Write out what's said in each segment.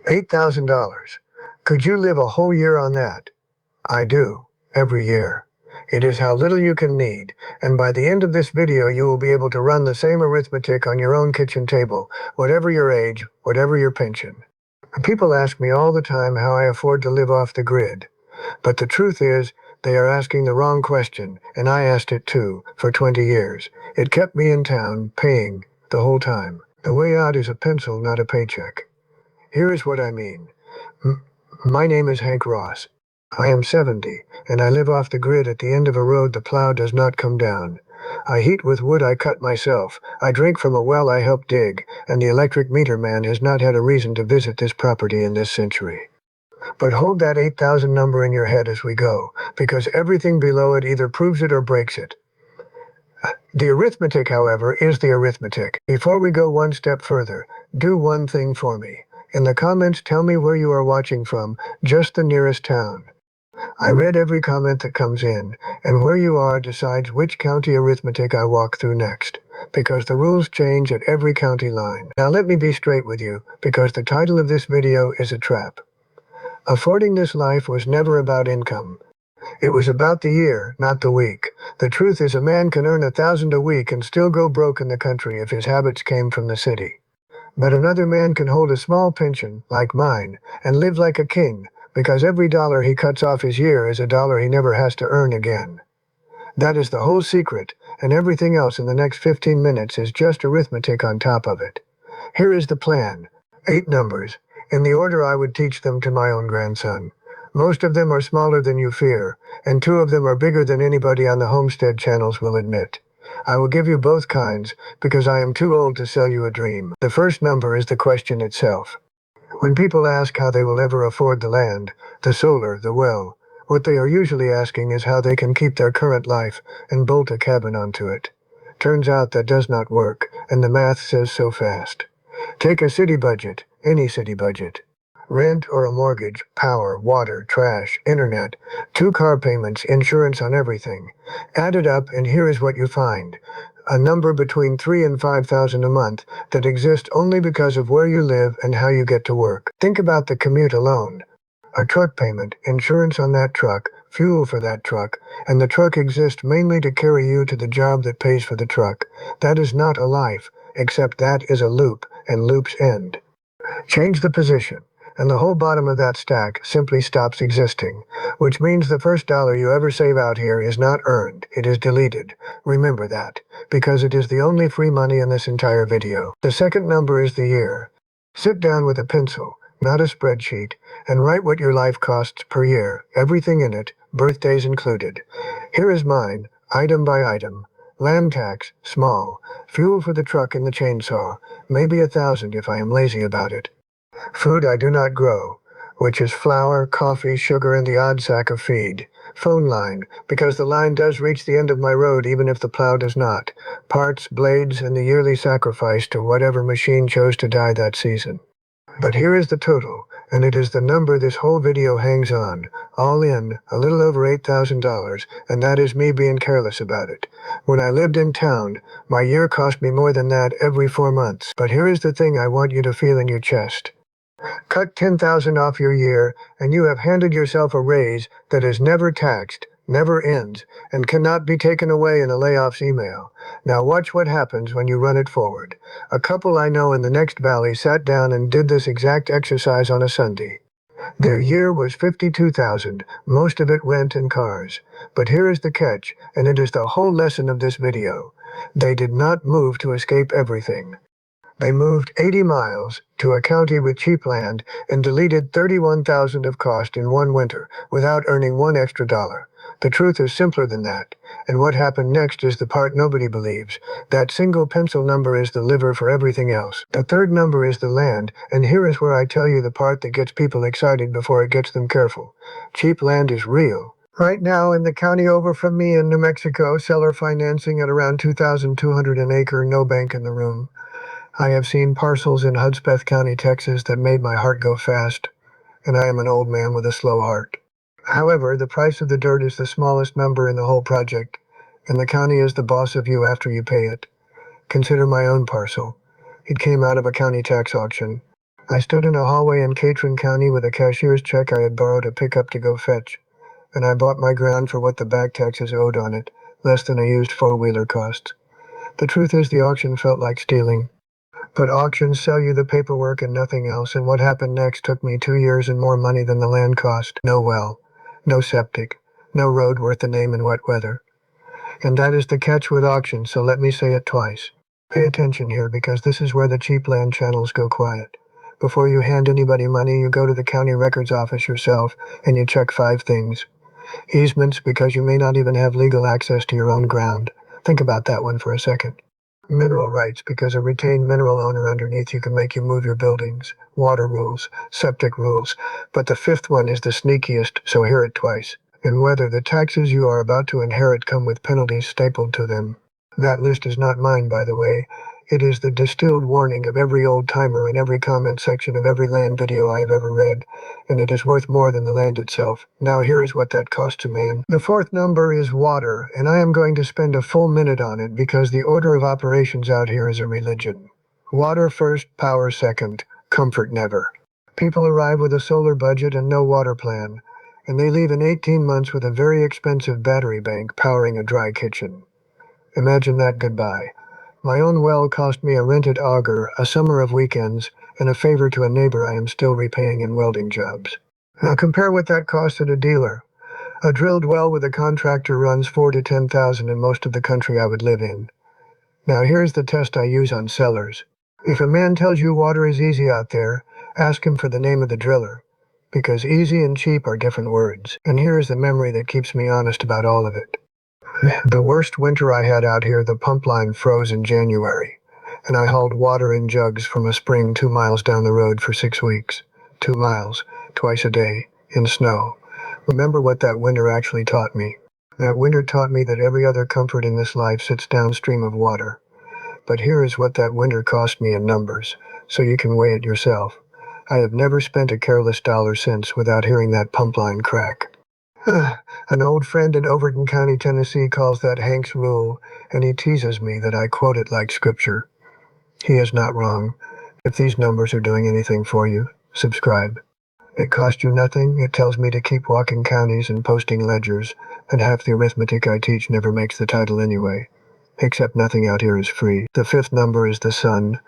$8,000. Could you live a whole year on that? I do, every year. It is how little you can need, and by the end of this video you will be able to run the same arithmetic on your own kitchen table, whatever your age, whatever your pension. People ask me all the time how I afford to live off the grid. But the truth is, they are asking the wrong question, and I asked it too, for 20 years. It kept me in town, paying, the whole time. The way out is a pencil, not a paycheck. Here is what I mean. My name is Hank Ross. I am 70, and I live off the grid at the end of a road the plow does not come down. I heat with wood I cut myself. I drink from a well I helped dig, and the electric meter man has not had a reason to visit this property in this century. But hold that 8,000 number in your head as we go, because everything below it either proves it or breaks it. The arithmetic, however, is the arithmetic. Before we go one step further, do one thing for me. In the comments, tell me where you are watching from, just the nearest town. I read every comment that comes in, and where you are decides which county arithmetic I walk through next, because the rules change at every county line. Now let me be straight with you, because the title of this video is a trap. Affording this life was never about income. It was about the year, not the week. The truth is a man can earn $1,000 a week and still go broke in the country if his habits came from the city. But another man can hold a small pension, like mine, and live like a king, because every dollar he cuts off his year is a dollar he never has to earn again. That is the whole secret, and everything else in the next 15 minutes is just arithmetic on top of it. Here is the plan. 8 numbers, in the order I would teach them to my own grandson. Most of them are smaller than you fear, and 2 of them are bigger than anybody on the Homestead channels will admit. I will give you both kinds, because I am too old to sell you a dream. The first number is the question itself. When people ask how they will ever afford the land, the solar, the well, what they are usually asking is how they can keep their current life and bolt a cabin onto it. Turns out that does not work, and the math says so fast. Take a city budget, any city budget. Rent or a mortgage, power, water, trash, internet, 2 car payments, insurance on everything. Add it up and here is what you find. A number between $3,000 and $5,000 a month that exists only because of where you live and how you get to work. Think about the commute alone. A truck payment, insurance on that truck, fuel for that truck, and the truck exists mainly to carry you to the job that pays for the truck. That is not a life, except that is a loop, and loops end. Change the position, and the whole bottom of that stack simply stops existing, which means the first dollar you ever save out here is not earned, it is deleted. Remember that, because it is the only free money in this entire video. The second number is the year. Sit down with a pencil, not a spreadsheet, and write what your life costs per year, everything in it, birthdays included. Here is mine, item by item. Land tax, small. Fuel for the truck and the chainsaw, maybe $1,000 if I am lazy about it. Food I do not grow, which is flour, coffee, sugar, and the odd sack of feed. Phone line, because the line does reach the end of my road even if the plow does not. Parts, blades, and the yearly sacrifice to whatever machine chose to die that season. But here is the total, and it is the number this whole video hangs on. All in, a little over $8,000, and that is me being careless about it. When I lived in town, my year cost me more than that every 4 months. But here is the thing I want you to feel in your chest. Cut $10,000 off your year, and you have handed yourself a raise that is never taxed, never ends, and cannot be taken away in a layoffs email. Now watch what happens when you run it forward. A couple I know in the next valley sat down and did this exact exercise on a Sunday. Their year was $52,000, most of it rent and cars. But here is the catch, and it is the whole lesson of this video. They did not move to escape everything. They moved 80 miles to a county with cheap land and deleted $31,000 of cost in one winter without earning one extra dollar. The truth is simpler than that, and what happened next is the part nobody believes. That single pencil number is the liver for everything else. The third number is the land, and here is where I tell you the part that gets people excited before it gets them careful. Cheap land is real. Right now, in the county over from me in New Mexico, seller financing at around $2,200 an acre, no bank in the room. I have seen parcels in Hudspeth County, Texas that made my heart go fast, and I am an old man with a slow heart. However, the price of the dirt is the smallest number in the whole project, and the county is the boss of you after you pay it. Consider my own parcel. It came out of a county tax auction. I stood in a hallway in Catron County with a cashier's check I had borrowed a pickup to go fetch, and I bought my ground for what the back taxes owed on it, less than a used four-wheeler cost. The truth is the auction felt like stealing. But auctions sell you the paperwork and nothing else, and what happened next took me 2 years and more money than the land cost. No well, no septic, no road worth the name in wet weather. And that is the catch with auctions, so let me say it twice. Pay attention here, because this is where the cheap land channels go quiet. Before you hand anybody money, you go to the county records office yourself, and you check 5 things. Easements, because you may not even have legal access to your own ground. Think about that one for a second. Mineral rights, because a retained mineral owner underneath you can make you move your buildings. Water rules, septic rules. But the 5th one is the sneakiest, so hear it twice. And whether the taxes you are about to inherit come with penalties stapled to them. That list is not mine, by the way. It is the distilled warning of every old-timer in every comment section of every land video I have ever read, and it is worth more than the land itself. Now here is what that costs a man. The 4th number is water, and I am going to spend a full minute on it because the order of operations out here is a religion. Water first, power second, comfort never. People arrive with a solar budget and no water plan, and they leave in 18 months with a very expensive battery bank powering a dry kitchen. Imagine that goodbye. My own well cost me a rented auger, a summer of weekends, and a favor to a neighbor I am still repaying in welding jobs. Now compare what that costs at a dealer. A drilled well with a contractor runs $4,000 to $10,000 in most of the country I would live in. Now here's the test I use on sellers. If a man tells you water is easy out there, ask him for the name of the driller, because easy and cheap are different words. And here is the memory that keeps me honest about all of it. The worst winter I had out here, the pump line froze in January, and I hauled water in jugs from a spring 2 miles down the road for 6 weeks. 2 miles, twice a day, in snow. Remember what that winter actually taught me. That winter taught me that every other comfort in this life sits downstream of water. But here is what that winter cost me in numbers, so you can weigh it yourself. I have never spent a careless dollar since without hearing that pump line crack. An old friend in Overton County, Tennessee calls that Hank's Rule, and he teases me that I quote it like scripture. He is not wrong. If these numbers are doing anything for you, subscribe. It costs you nothing. It tells me to keep walking counties and posting ledgers, and half the arithmetic I teach never makes the title anyway. Except nothing out here is free. The 5th number is the sun.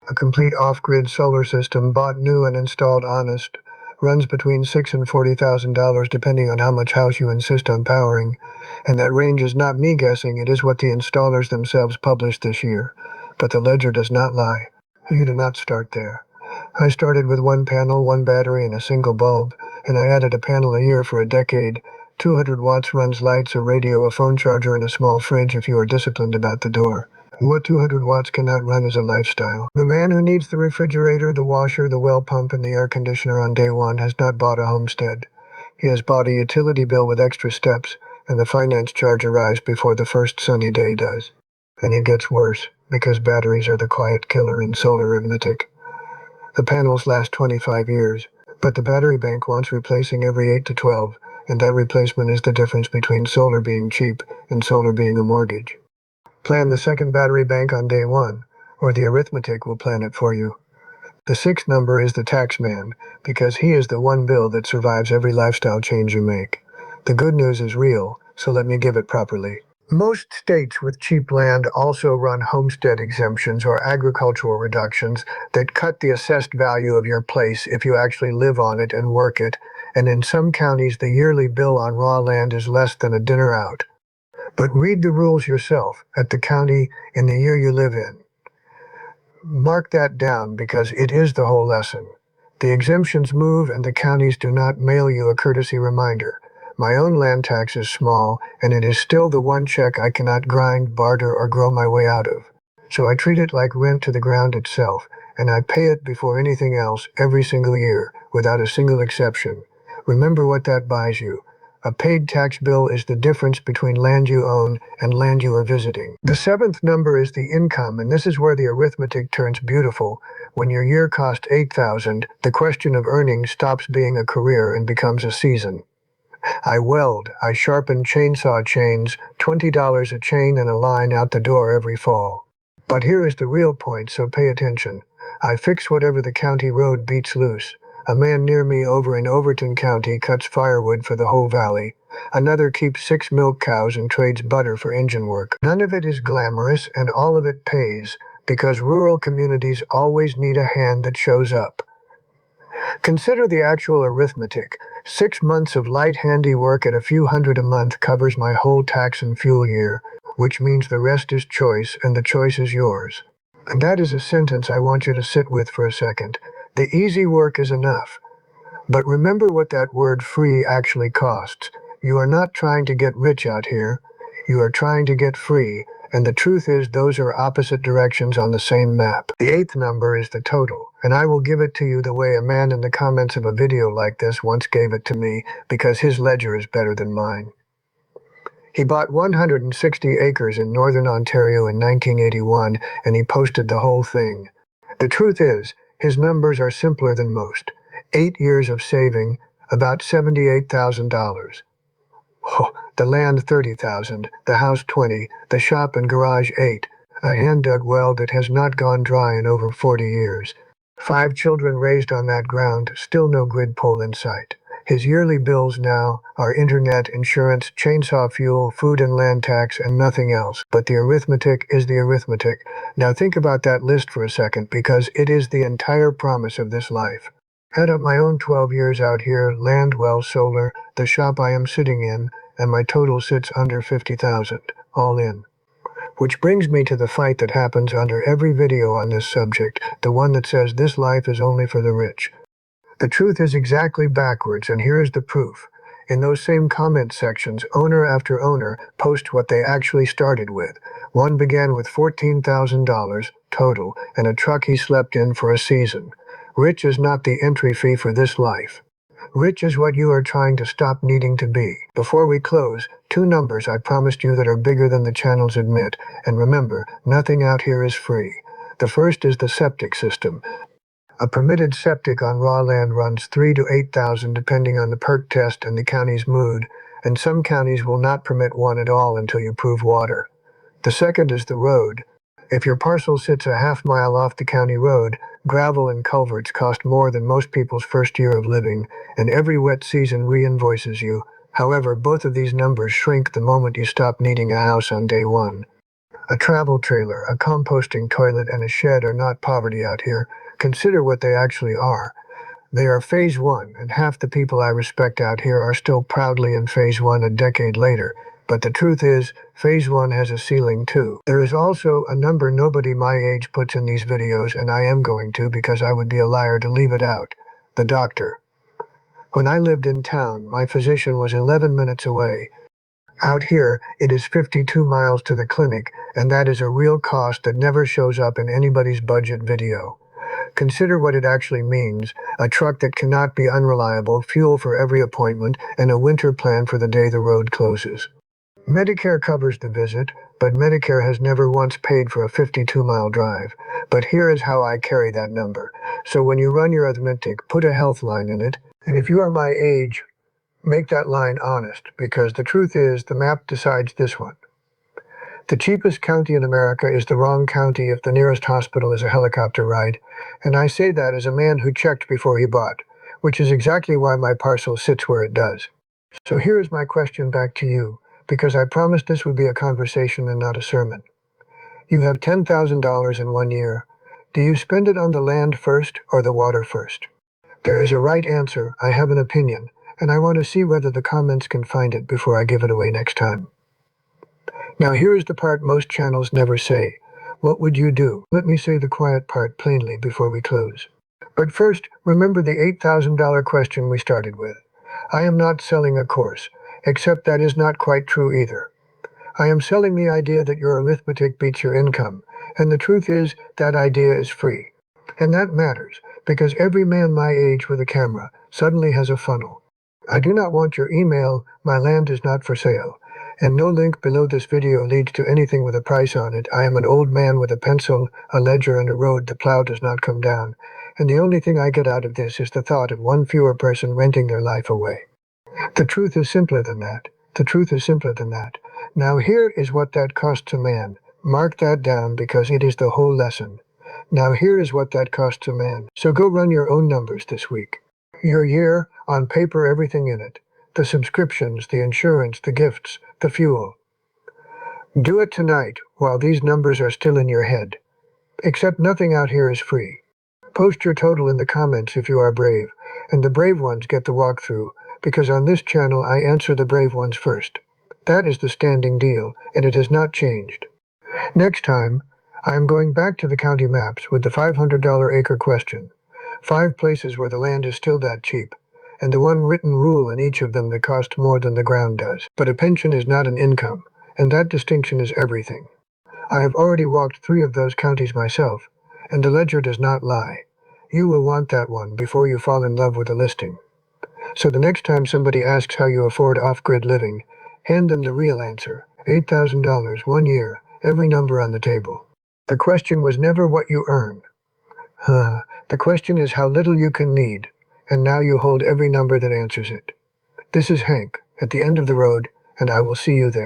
A complete off-grid solar system, bought new and installed honest, runs between $6,000 and $40,000 depending on how much house you insist on powering. And that range is not me guessing, it is what the installers themselves published this year. But the ledger does not lie. You do not start there. I started with 1 panel, 1 battery, and a single bulb, and I added a panel a year for a decade. 200 watts runs lights, a radio, a phone charger, and a small fridge if you are disciplined about the door. What 200 watts cannot run is a lifestyle. The man who needs the refrigerator, the washer, the well pump, and the air conditioner on day 1 has not bought a homestead. He has bought a utility bill with extra steps, and the finance charge arrives before the first sunny day does. And it gets worse, because batteries are the quiet killer in solar arithmetic. The panels last 25 years, but the battery bank wants replacing every 8 to 12, and that replacement is the difference between solar being cheap and solar being a mortgage. Plan the second battery bank on day 1, or the arithmetic will plan it for you. The 6th number is the tax man, because he is the one bill that survives every lifestyle change you make. The good news is real, so let me give it properly. Most states with cheap land also run homestead exemptions or agricultural reductions that cut the assessed value of your place if you actually live on it and work it, and in some counties the yearly bill on raw land is less than a dinner out. But read the rules yourself at the county in the year you live in. Mark that down because it is the whole lesson. The exemptions move and the counties do not mail you a courtesy reminder. My own land tax is small, and it is still the one check I cannot grind, barter, or grow my way out of. So I treat it like rent to the ground itself, and I pay it before anything else every single year, without a single exception. Remember what that buys you. A paid tax bill is the difference between land you own and land you are visiting. The 7th number is the income, and this is where the arithmetic turns beautiful. When your year costs $8,000, the question of earnings stops being a career and becomes a season. I weld, I sharpen chainsaw chains, $20 a chain and a line out the door every fall. But here is the real point, so pay attention. I fix whatever the county road beats loose. A man near me over in Overton County cuts firewood for the whole valley. Another keeps 6 milk cows and trades butter for engine work. None of it is glamorous, and all of it pays, because rural communities always need a hand that shows up. Consider the actual arithmetic. 6 months of light handy work at a few hundred a month covers my whole tax and fuel year, which means the rest is choice, and the choice is yours. And that is a sentence I want you to sit with for a second. The easy work is enough. But remember what that word free actually costs. You are not trying to get rich out here. You are trying to get free. And the truth is those are opposite directions on the same map. The 8th number is the total. And I will give it to you the way a man in the comments of a video like this once gave it to me, because his ledger is better than mine. He bought 160 acres in northern Ontario in 1981, and he posted the whole thing. The truth is, his numbers are simpler than most. 8 years of saving, about $78,000. Oh, the land $30,000, the house $20, the shop and garage $8, a hand-dug well that has not gone dry in over 40 years. 5 children raised on that ground, still no grid pole in sight. His yearly bills now are internet, insurance, chainsaw fuel, food and land tax, and nothing else. But the arithmetic is the arithmetic. Now think about that list for a second, because it is the entire promise of this life. Add up my own 12 years out here, land, well, solar, the shop I am sitting in, and my total sits under 50,000, all in. Which brings me to the fight that happens under every video on this subject, the one that says this life is only for the rich. The truth is exactly backwards, and here is the proof. In those same comment sections, owner after owner post what they actually started with. One began with $14,000 total and a truck he slept in for a season. Rich is not the entry fee for this life. Rich is what you are trying to stop needing to be. Before we close, 2 numbers I promised you that are bigger than the channels admit, and remember, nothing out here is free. The first is the septic system. A permitted septic on raw land runs $3,000 to $8,000 depending on the perk test and the county's mood, and some counties will not permit one at all until you prove water. The second is the road. If your parcel sits a half-mile off the county road, gravel and culverts cost more than most people's first year of living, and every wet season re-invoices you. However, both of these numbers shrink the moment you stop needing a house on day one. A travel trailer, a composting toilet, and a shed are not poverty out here. Consider what they actually are. They are phase 1, and half the people I respect out here are still proudly in phase 1 a decade later. But the truth is, phase 1 has a ceiling too. There is also a number nobody my age puts in these videos, and I am going to because I would be a liar to leave it out. The doctor. When I lived in town, my physician was 11 minutes away. Out here, it is 52 miles to the clinic, and that is a real cost that never shows up in anybody's budget video. Consider what it actually means: a truck that cannot be unreliable, fuel for every appointment, and a winter plan for the day the road closes. Medicare covers the visit, but Medicare has never once paid for a 52-mile drive. But here is how I carry that number. So when you run your arithmetic, put a health line in it, and if you are my age, make that line honest, because the truth is the map decides this one. The cheapest county in America is the wrong county if the nearest hospital is a helicopter ride, and I say that as a man who checked before he bought, which is exactly why my parcel sits where it does. So here is my question back to you, because I promised this would be a conversation and not a sermon. You have $10,000 in 1 year. Do you spend it on the land first or the water first? There is a right answer. I have an opinion, and I want to see whether the comments can find it before I give it away next time. Now here is the part most channels never say. What would you do? Let me say the quiet part plainly before we close. But first, remember the $8,000 question we started with. I am not selling a course, except that is not quite true either. I am selling the idea that your arithmetic beats your income, and the truth is that idea is free. And that matters, because every man my age with a camera suddenly has a funnel. I do not want your email, my land is not for sale. And no link below this video leads to anything with a price on it. I am an old man with a pencil, a ledger, and a road the plow does not come down. And the only thing I get out of this is the thought of one fewer person renting their life away. The truth is simpler than that. The truth is simpler than that. Now here is what that costs a man. Mark that down because it is the whole lesson. Now here is what that costs a man. So go run your own numbers this week. Your year, on paper, everything in it. The subscriptions, the insurance, the gifts, the fuel. Do it tonight while these numbers are still in your head. Except nothing out here is free. Post your total in the comments if you are brave, and the brave ones get the walkthrough, because on this channel I answer the brave ones first. That is the standing deal, and it has not changed. Next time, I am going back to the county maps with the $500 acre question. 5 places where the land is still that cheap, and the one written rule in each of them that costs more than the ground does. But a pension is not an income, and that distinction is everything. I have already walked 3 of those counties myself, and the ledger does not lie. You will want that one before you fall in love with a listing. So the next time somebody asks how you afford off-grid living, hand them the real answer. $8,000 1 year, every number on the table. The question was never what you earn. The question is how little you can need, and now you hold every number that answers it. This is Hank, at the end of the road, and I will see you there.